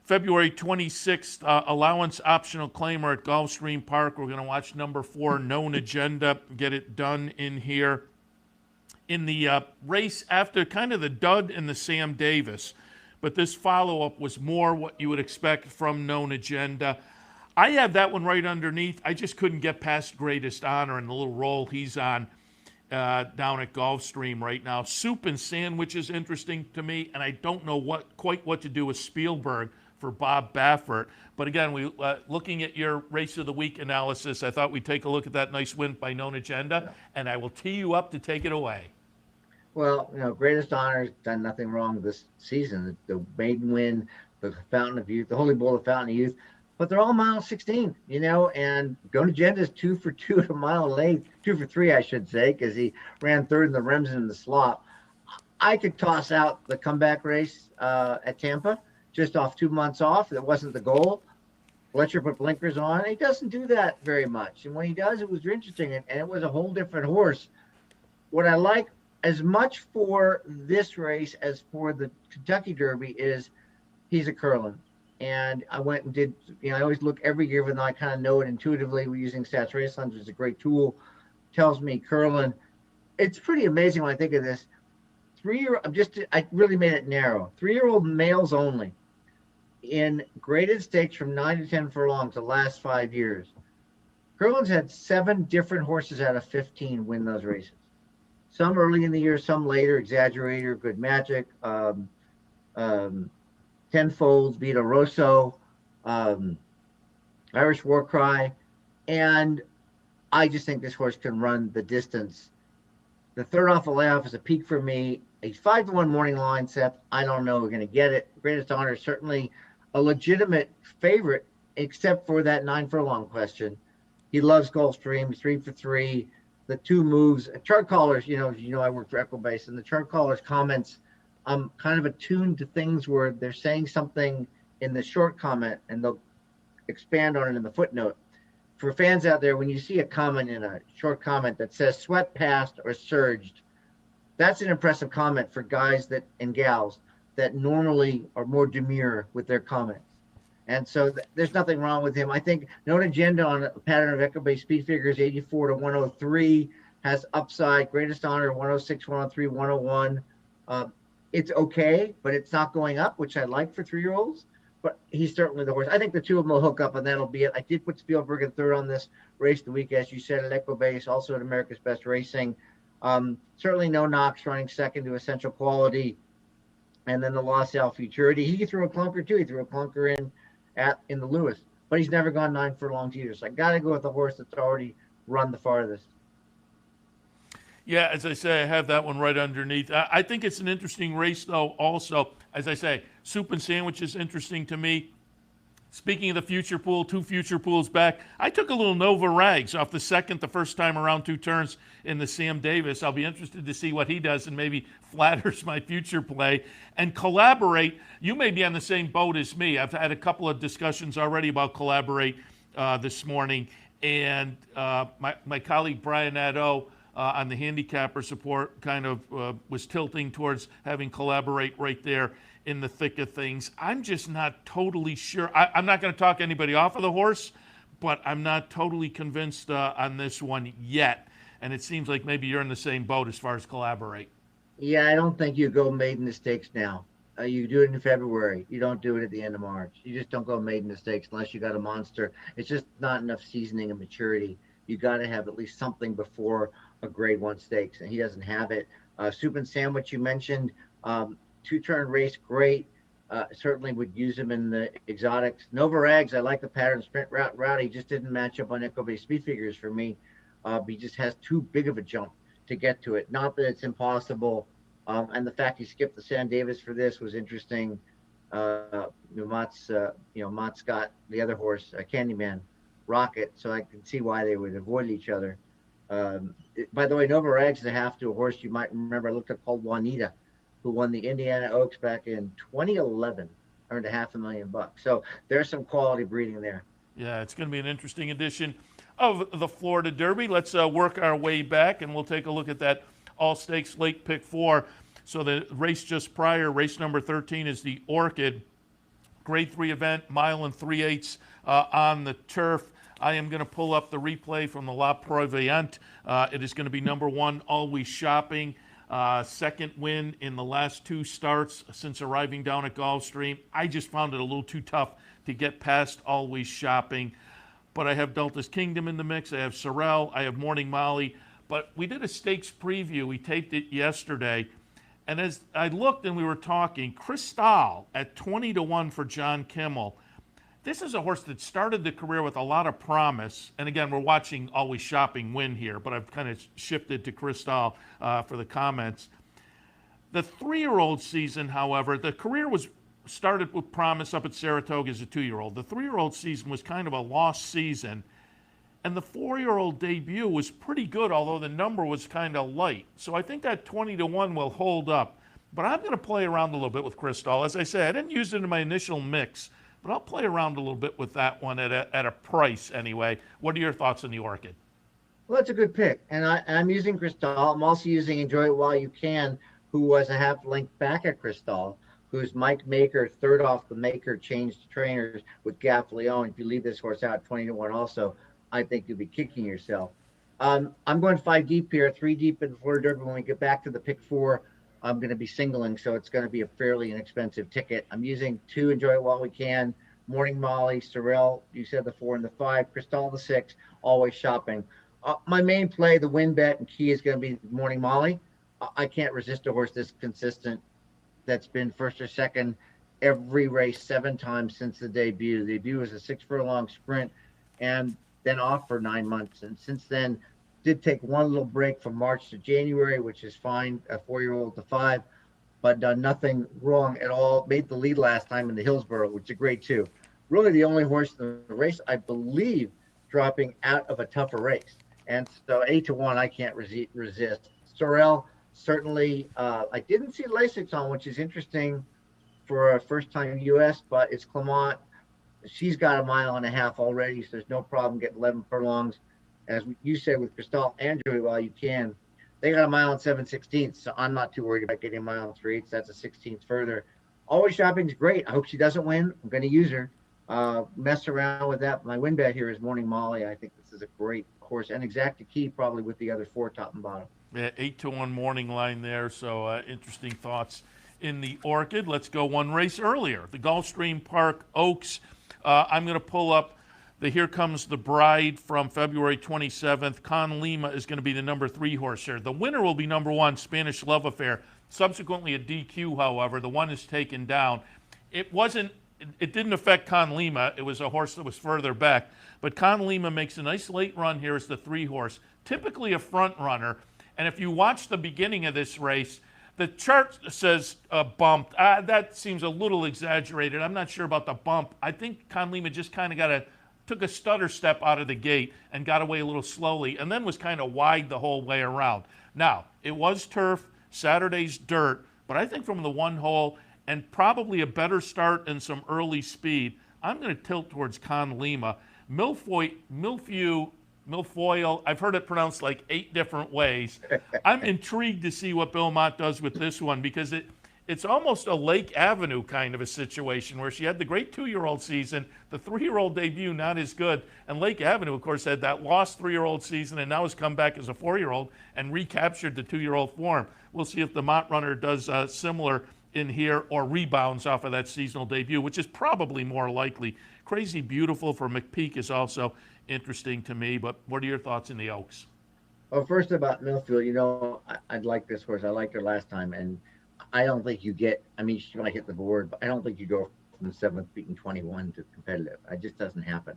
February 26th allowance optional claimer at Gulfstream Park. We're going to watch number 4, Known Agenda, get it done in here. In the race after kind of the dud in the Sam Davis, but this follow-up was more what you would expect from Known Agenda. I have that one right underneath. I just couldn't get past Greatest Honor and the little role he's on down at Gulfstream right now. Soup and Sandwich is interesting to me, and I don't know quite what to do with Spielberg for Bob Baffert. But again, we looking at your race of the week analysis, I thought we'd take a look at that nice win by Known Agenda, and I will tee you up to take it away. Well, Greatest Honor's done nothing wrong this season. The maiden win, the Fountain of Youth, the Holy Bull, the Fountain of Youth, but they're all mile 16, and Known Agenda is 2 for 2 at a mile length, 2 for 3, I should say, because he ran third in the Remsen and the Slop. I could toss out the comeback race at Tampa, just off 2 months off. That wasn't the goal. Fletcher put blinkers on. He doesn't do that very much. And when he does, it was interesting, and it was a whole different horse. What I like as much for this race as for the Kentucky Derby is he's a Curlin. And I went and did, I always look every year, even though I kind of know it intuitively. We're using Stats Race Lens, which is a great tool. Tells me Curlin. It's pretty amazing when I think of this. I really made it narrow. 3-year-old males only in graded stakes from 9 to 10 furlongs the last 5 years. Curlin's had 7 different horses out of 15 win those races. Some early in the year, some later. Exaggerator, Good Magic, Tenfolds, Vito Rosso, Irish War Cry, and I just think this horse can run the distance. The third off the layoff is a peak for me. A 5-1 morning line, Seth. I don't know we're going to get it. Greatest Honor is certainly a legitimate favorite, except for that 9 furlong question. He loves Gulfstream, 3 for 3. The 2 moves. Chart callers, I work for Equibase, and the chart callers' comments, I'm kind of attuned to things where they're saying something in the short comment, and they'll expand on it in the footnote. For fans out there, when you see a comment in a short comment that says sweat passed or surged, that's an impressive comment for guys and gals that normally are more demure with their comments. And so there's nothing wrong with him. I think Known Agenda on a pattern of Echo-based speed figures 84 to 103 has upside. Greatest Honor 106, 103, 101. It's okay, but it's not going up, which I like for 3-year-olds. But he's certainly the horse. I think the two of them will hook up, and that'll be it. I did put Spielberg in third on this race of the week, as you said, at Echo-based, also at America's Best Racing. Certainly no knocks, running second to Essential Quality. And then the LaSalle Futurity. He threw a clunker too. He threw a clunker in the Lewis, but he's never gone 9 furlongs either. So I got to go with the horse that's already run the farthest. Yeah, as I say, I have that one right underneath. I think it's an interesting race, though, also. As I say, Soup and Sandwich is interesting to me. Speaking of the future pool, 2 future pools back, I took a little Nova Rags off the first time around 2 turns in the Sam Davis. I'll be interested to see what he does and maybe flatters my future play. And Collaborate, you may be on the same boat as me. I've had a couple of discussions already about Collaborate this morning. And my colleague Brian Nadeau on the handicapper support kind of was tilting towards having Collaborate right there in the thick of things. I'm just not totally sure. I'm not going to talk anybody off of the horse, but I'm not totally convinced on this one yet. And it seems like maybe you're in the same boat as far as Collaborate. Yeah, I don't think you go maiden the stakes now. You do it in February. You don't do it at the end of March. You just don't go maiden the stakes unless you got a monster. It's just not enough seasoning and maturity. You got to have at least something before a grade 1 stakes, and he doesn't have it. Soup and Sandwich, you mentioned, 2-turn race, great. Certainly would use him in the exotics. Nova Rags, I like the pattern sprint route. He just didn't match up on Echo-based speed figures for me. He just has too big of a jump to get to it. Not that it's impossible. And the fact he skipped the Sam Davis for this was interesting. Mott's got the other horse, Candyman, Rocket, so I can see why they would avoid each other. By the way, Nova Rags is a half to a horse you might remember. I looked up called Juanita, who won the Indiana Oaks back in 2011, earned $500,000. So there's some quality breeding there. Yeah, it's going to be an interesting edition of the Florida Derby. Let's work our way back, and we'll take a look at that all-stakes late pick 4. So the race just prior, race number 13, is the Orchid. Grade 3 event, 1 3/8 on the turf. I am going to pull up the replay from the La Proviante. It is going to be number 1, Always Shopping. Second win in the last 2 starts since arriving down at Gulfstream. I just found it a little too tough to get past Always Shopping. But I have Delta's Kingdom in the mix. I have Sorrel. I have Morning Molly. But we did a stakes preview. We taped it yesterday. And as I looked and we were talking, Cristal at 20 to 1 for John Kimmel. This is a horse that started the career with a lot of promise. And again, we're watching Always Shopping win here, but I've kind of shifted to Cristal for the comments. The 3-year-old season, however, the career was started with promise up at Saratoga as a 2-year-old. The 3-year-old season was kind of a lost season. And the 4-year-old debut was pretty good, although the number was kind of light. So I think that 20 to 1 will hold up. But I'm going to play around a little bit with Cristal. As I say, I didn't use it in my initial mix, but I'll play around a little bit with that one at a price anyway. What are your thoughts on the Orchid? Well, that's a good pick. And I'm using Cristal. I'm also using Enjoy It While You Can, who was a half length back at Cristal, who's Mike Maker, third off the Maker, changed trainers with Gaff Leon. If you leave this horse out 20 to 1 also, I think you'll be kicking yourself. I'm going 5 deep here, 3 deep in the Florida Derby. When we get back to the pick 4, I'm going to be singling, so it's going to be a fairly inexpensive ticket. I'm using 2 Enjoy It While We Can, Morning Molly, Sorrel, you said the 4 and the 5, Cristal the 6, Always Shopping. My main play, the win bet and key, is going to be Morning Molly. I can't resist a horse this consistent that's been first or second every race 7 times since the debut. The debut was a 6-furlong sprint and then off for 9 months. And since then, did take one little break from March to January, which is fine, a 4-year-old to 5, but done nothing wrong at all. Made the lead last time in the Hillsborough, which is a grade 2. Really the only horse in the race, I believe, dropping out of a tougher race. And so 8 to 1, I can't resist. Sorrel, certainly, I didn't see Lasix on, which is interesting for a first-time U.S., but it's Clement. She's got 1.5 miles already, so there's no problem getting 11 furlongs. As you said with Cristal and Joey, while you can, they got 1 mile and 7/16, so I'm not too worried about getting 1 mile and 3/8. That's a 16th further. Always Shopping's great. I hope she doesn't win. I'm going to use her. Mess around with that. My win bet here is Morning Molly. I think this is a great horse and exact key probably with the other 4 top and bottom. Yeah, 8-1 morning line there. So interesting thoughts in the Orchid. Let's go one race earlier. The Gulfstream Park Oaks. I'm going to pull up the Here Comes the Bride from February 27th. Con Lima is going to be the number 3 horse here. The winner will be number 1, Spanish Love Affair. Subsequently a DQ, however. The one is taken down. It didn't affect Con Lima. It was a horse that was further back. But Con Lima makes a nice late run here as the 3 horse. Typically a front runner. And if you watch the beginning of this race, the chart says bumped. That seems a little exaggerated. I'm not sure about the bump. I think Con Lima just kind of took a stutter step out of the gate and got away a little slowly and then was kind of wide the whole way around. Now, it was turf, Saturday's dirt, but I think from the 1 hole and probably a better start and some early speed, I'm going to tilt towards Con Lima. Milfoil, I've heard it pronounced like 8 different ways. I'm intrigued to see what Belmont does with this one because it's almost a Lake Avenue kind of a situation where she had the great 2-year-old season, the 3-year-old debut not as good, and Lake Avenue, of course, had that lost 3-year-old season and now has come back as a 4-year-old and recaptured the 2-year-old form. We'll see if the Mott Runner does similar in here or rebounds off of that seasonal debut, which is probably more likely. Crazy Beautiful for McPeak is also interesting to me, but what are your thoughts in the Oaks? Well, first about Millfield, I'd like this horse. I liked her last time, and I don't think you get, she might hit the board, but I don't think you go from the 7th beaten 21 to competitive. It just doesn't happen,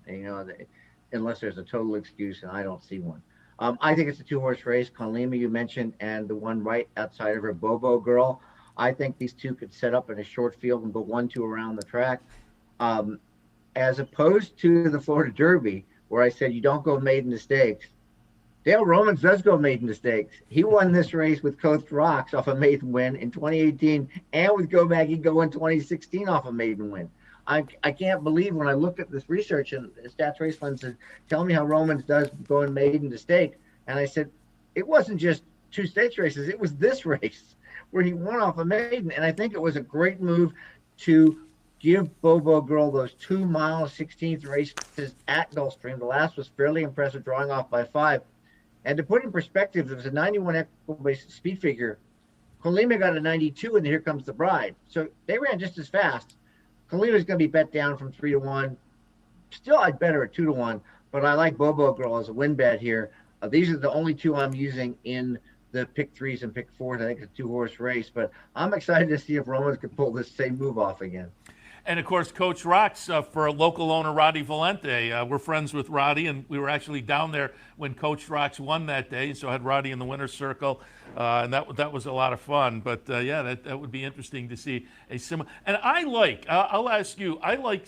unless there's a total excuse, and I don't see one. I think it's a 2-horse race. Con Lima, you mentioned, and the one right outside of her, Bobo Girl. I think these 2 could set up in a short field and go 1-2 around the track. As opposed to the Florida Derby, where I said you don't go maiden to stakes. Dale Romans does go maiden to stakes. He won this race with Coast Rocks off a maiden win in 2018, and with Go Maggie Go in 2016 off a maiden win. I can't believe when I looked at this research and Stats Raceland said, tell me how Romans does going maiden to stake. And I said, it wasn't just 2 stakes races, it was this race where he won off a maiden. And I think it was a great move to give Bobo Girl those 2-mile 16th races at Gulfstream. The last was fairly impressive, drawing off by 5. And to put in perspective, there was a 91 equal-based speed figure. Colima got a 92, and Here Comes the Bride. So they ran just as fast. Colima's going to be bet down from 3-1. Still, I'd bet her at 2-1, but I like Bobo Girl as a win bet here. These are the only 2 I'm using in the pick 3s and pick 4s. I think it's a 2-horse race, but I'm excited to see if Romans could pull this same move off again. And, of course, Coach Rocks for local owner Roddy Valente. We're friends with Roddy, and we were actually down there when Coach Rocks won that day, so I had Roddy in the winner's circle, and that was a lot of fun. But, yeah, that would be interesting to see a similar. And I'll ask you, I like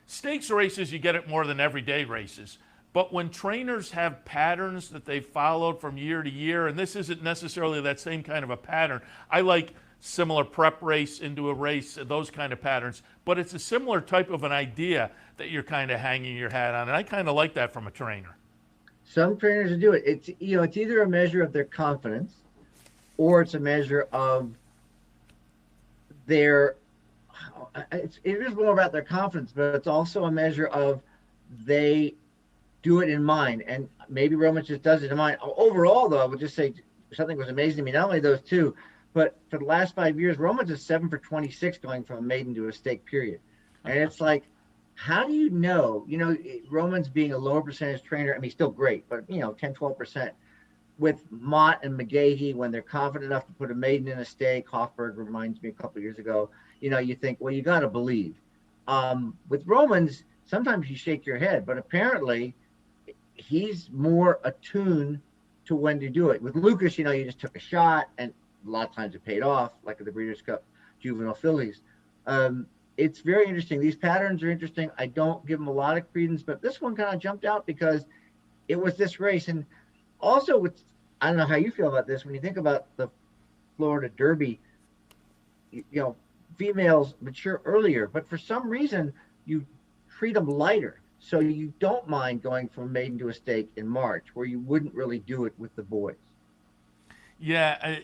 stakes races, you get it more than everyday races. But when trainers have patterns that they've followed from year to year, and this isn't necessarily that same kind of a pattern, I like similar prep race into a race, those kind of patterns. But it's a similar type of an idea that you're kind of hanging your hat on. And I kind of like that from a trainer. Some trainers do it. It's either a measure of their confidence or it's a measure of their, it is more about their confidence, but it's also a measure of they do it in mind. And maybe Roman just does it in mind. Overall, though, I would just say something was amazing to me. Not only those 2, but for the last 5 years, Romans is 7 for 26 going from a maiden to a stake period. And it's like, how do you know, Romans being a lower percentage trainer, he's still great, but 10, 12%. With Mott and McGaughey, when they're confident enough to put a maiden in a stake, Hoffberg reminds me a couple of years ago, you think, well, you got to believe. With Romans, sometimes you shake your head, but apparently he's more attuned to when to do it. With Lucas, you just took a shot and a lot of times it paid off, like at the Breeders' Cup Juvenile Fillies. It's very interesting. These patterns are interesting. I don't give them a lot of credence, but this one kind of jumped out because it was this race. And also, I don't know how you feel about this. When you think about the Florida Derby, females mature earlier, but for some reason, you treat them lighter. So you don't mind going from maiden to a stake in March, where you wouldn't really do it with the boys. Yeah,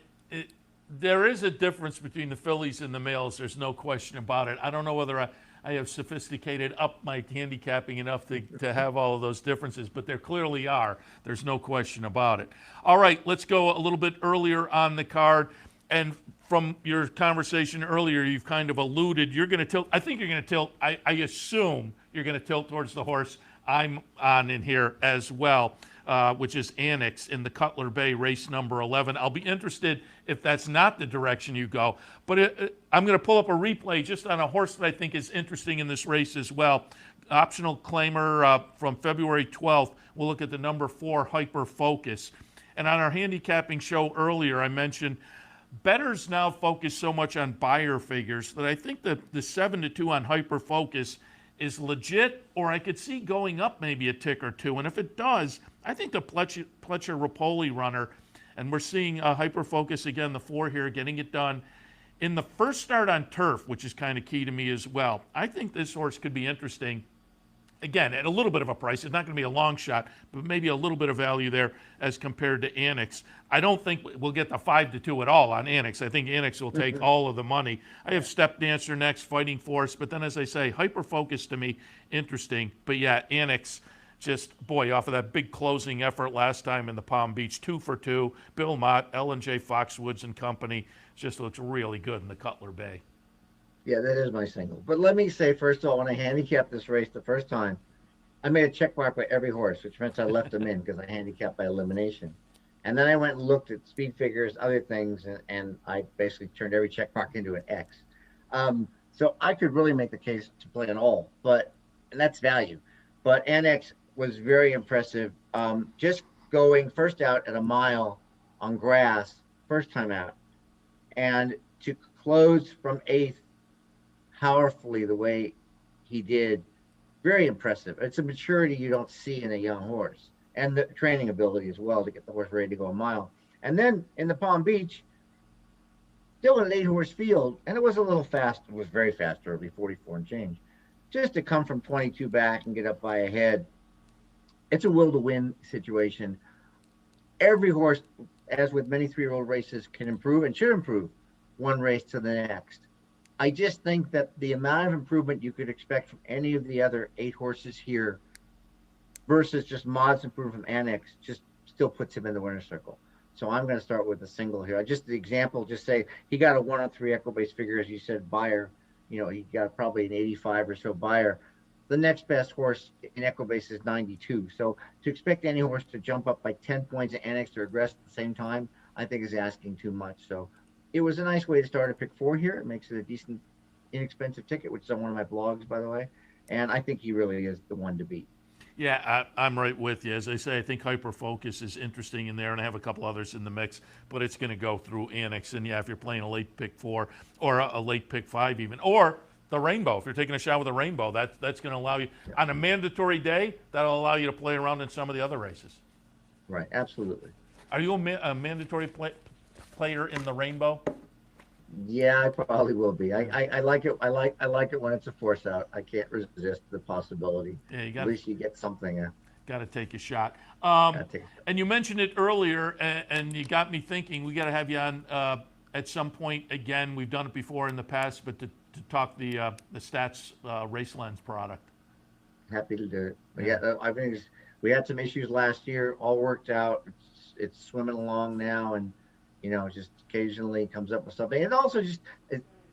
There is a difference between the fillies and the males. There's no question about it. I don't know whether I have sophisticated up my handicapping enough to have all of those differences, but there clearly are. There's no question about it. All right, let's go a little bit earlier on the card. And from your conversation earlier, you've kind of alluded, you're going to tilt. I think you're going to tilt. I assume you're going to tilt towards the horse I'm on in here as well, which is Annex in the Cutler Bay race number 11. I'll be interested if that's not the direction you go. But I'm going to pull up a replay just on a horse that I think is interesting in this race as well. Optional claimer from February 12th. We'll look at the number 4 Hyper Focus. And on our handicapping show earlier, I mentioned bettors now focus so much on buyer figures that I think that the 7-2 on Hyper Focus is legit, or I could see going up maybe a tick or two. And if it does, I think the Pletcher Rapoli runner, and we're seeing Hyper Focus again, the 4 here, getting it done in the first start on turf, which is kind of key to me as well. I think this horse could be interesting. Again, at a little bit of a price. It's not going to be a long shot, but maybe a little bit of value there as compared to Annex. I don't think we'll get the 5-2 at all on Annex. I think Annex will take all of the money. I have Step Dancer next, Fighting Force, but then as I say, Hyper Focus to me, interesting. But yeah, Annex, just, boy, off of that big closing effort last time in the Palm Beach, 2 for 2. Bill Mott, J. Foxwoods and company, just looks really good in the Cutler Bay. Yeah, that is my single. But let me say, first of all, when I handicapped this race the first time, I made a check mark by every horse, which meant I left them in because I handicapped by elimination. And then I went and looked at speed figures, other things, and I basically turned every check mark into an X. So I could really make the case to play an all, and that's value. But Annex was very impressive. Just going first out at a mile on grass, first time out, and to close from 8th powerfully the way he did, very impressive. It's a maturity you don't see in a young horse, and the training ability as well to get the horse ready to go a mile. And then in the Palm Beach, still an 8-horse field, and it was a little fast. It was very fast early, 44 and change. Just to come from 22 back and get up by a head, it's a will to win situation. Every horse, as with many 3-year-old races, can improve and should improve one race to the next. I just think that the amount of improvement you could expect from any of the other 8 horses here versus just modest improvement from Annex just still puts him in the winner's circle. So I'm going to start with a single here. Just the example, just say he got a 1-3 Equibase figure, as you said, buyer. You know, he got probably an 85 or so buyer. The next best horse in Equibase is 92. So to expect any horse to jump up by 10 points in Annex to regress at the same time, I think is asking too much. So it was a nice way to start at pick 4 here. It makes it a decent, inexpensive ticket, which is on one of my blogs, by the way. And I think he really is the one to beat. Yeah, I'm right with you. As I say, I think Hyper Focus is interesting in there, and I have a couple others in the mix, but it's going to go through Annex. And yeah, if you're playing a late pick 4 or a late pick 5 even, or the Rainbow, if you're taking a shot with a Rainbow, that's going to allow you, on a mandatory day, that'll allow you to play around in some of the other races. Right, absolutely. Are you a mandatory player in the Rainbow? Yeah, I probably will be. I like it. I like it when it's a force out. I can't resist the possibility. Yeah, at least you get something. Got to take a shot. And you mentioned it earlier, and you got me thinking. We got to have you on at some point again. We've done it before in the past, but to talk the Stats Race Lens product. Happy to do it. But yeah, I think we had some issues last year. All worked out. It's swimming along now, and you know, just occasionally comes up with something. And also just,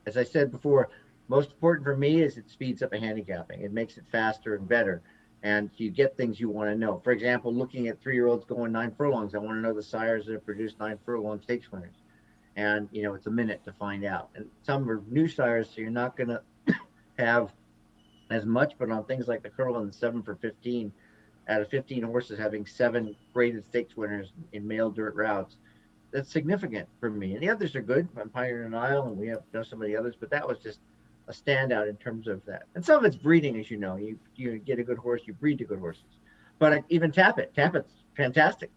as I said before, most important for me is it speeds up a handicapping. It makes it faster and better. And you get things you want to know. For example, looking at 3-year-olds going 9 furlongs, I want to know the sires that have produced 9 furlong stakes winners. And, you know, it's a minute to find out. And some are new sires, so you're not going to have as much, but on things like the Curlin 7 for 15, out of 15 horses having 7 graded stakes winners in male dirt routes, that's significant for me. And the others are good. I'm Pioneer and Isle, and we have some of the others, but that was just a standout in terms of that. And some of it's breeding, as you know. You get a good horse, you breed to good horses. But even Tappett's fantastic.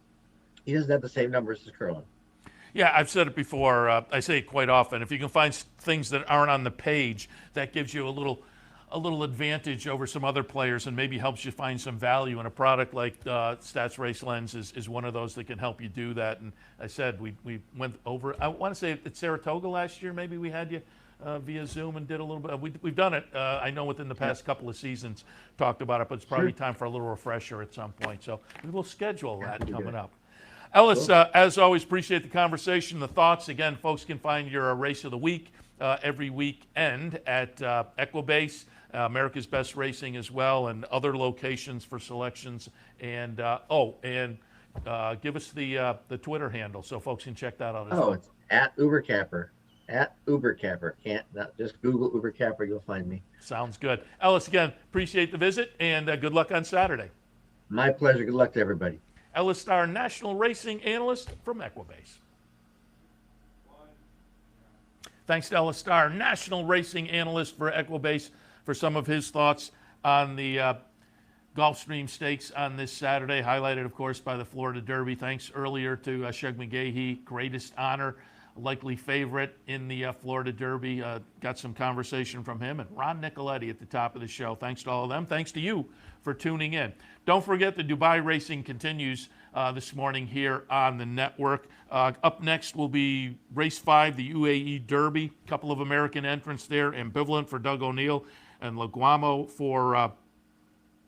He doesn't have the same numbers as Curlin. Yeah, I've said it before. I say it quite often. If you can find things that aren't on the page, that gives you a little a little advantage over some other players and maybe helps you find some value in a product like Stats Race Lens is one of those that can help you do that. And I said we went over, I want to say at Saratoga last year, maybe we had you via Zoom and did a little bit. We've done it, I know, within the past couple of seasons, talked about it, but it's probably time for a little refresher at some point. So we will schedule that coming up. Ellis, as always, appreciate the conversation, the thoughts. Again, folks can find your race of the week every weekend at Equibase, America's Best Racing as well, and other locations for selections. And give us the Twitter handle so folks can check that out as well. It's at Ubercapper. At Ubercapper. Can't not just Google Ubercapper, you'll find me. Sounds good. Ellis, again, appreciate the visit, and good luck on Saturday. My pleasure. Good luck to everybody. Ellis Star, National Racing Analyst from Equibase. Thanks to Ellis Star, National Racing Analyst for Equibase, for some of his thoughts on the Gulfstream Stakes on this Saturday, highlighted, of course, by the Florida Derby. Thanks earlier to Shug McGaughey, greatest honor, likely favorite in the Florida Derby. Got some conversation from him, and Ron Nicoletti at the top of the show. Thanks to all of them. Thanks to you for tuning in. Don't forget the Dubai racing continues this morning here on the network. Up next will be race 5, the UAE Derby. A couple of American entrants there, Ambivalent for Doug O'Neill and Leguamo for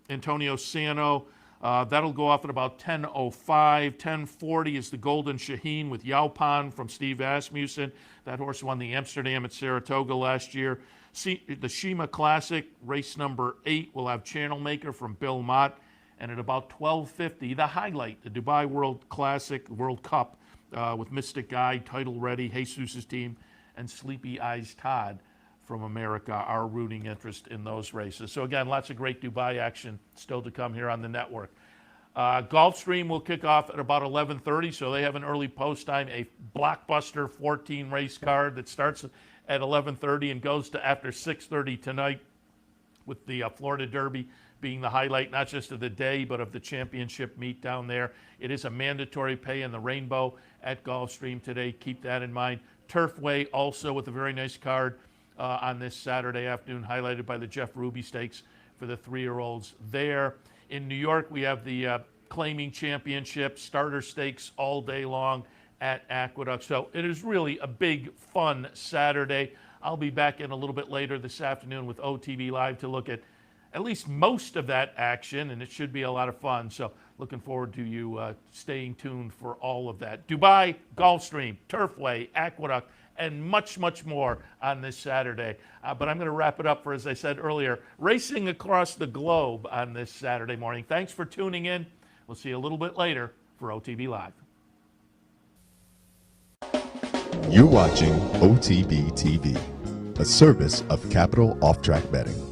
Antonio Sano. That'll go off at about 10:05. 10:40 is the Golden Shaheen with Yaupan from Steve Asmussen. That horse won the Amsterdam at Saratoga last year. The Shima Classic, race number 8, will have Channel Maker from Bill Mott. And at about 12:50, the highlight, the Dubai World Classic, World Cup, with Mystic Guy, Title Ready, Jesus' team, and Sleepy Eyes Todd from America, our rooting interest in those races. So again, lots of great Dubai action still to come here on the network. Gulfstream will kick off at about 11:30, so they have an early post time, a blockbuster 14 race card that starts at 11:30 and goes to after 6:30 tonight, with the Florida Derby being the highlight, not just of the day, but of the championship meet down there. It is a mandatory pay in the rainbow at Gulfstream today. Keep that in mind. Turfway also with a very nice card on this Saturday afternoon, highlighted by the Jeff Ruby Stakes for the 3-year-olds there. In New York, we have the Claiming Championship, starter stakes all day long at Aqueduct. So it is really a big, fun Saturday. I'll be back in a little bit later this afternoon with OTB Live to look at least most of that action, and it should be a lot of fun. So looking forward to you staying tuned for all of that. Dubai, Gulfstream, Turfway, Aqueduct, and much, much more on this Saturday. But I'm going to wrap it up for, as I said earlier, racing across the globe on this Saturday morning. Thanks for tuning in. We'll see you a little bit later for OTB Live. You're watching OTB TV, a service of Capital Off Track Betting.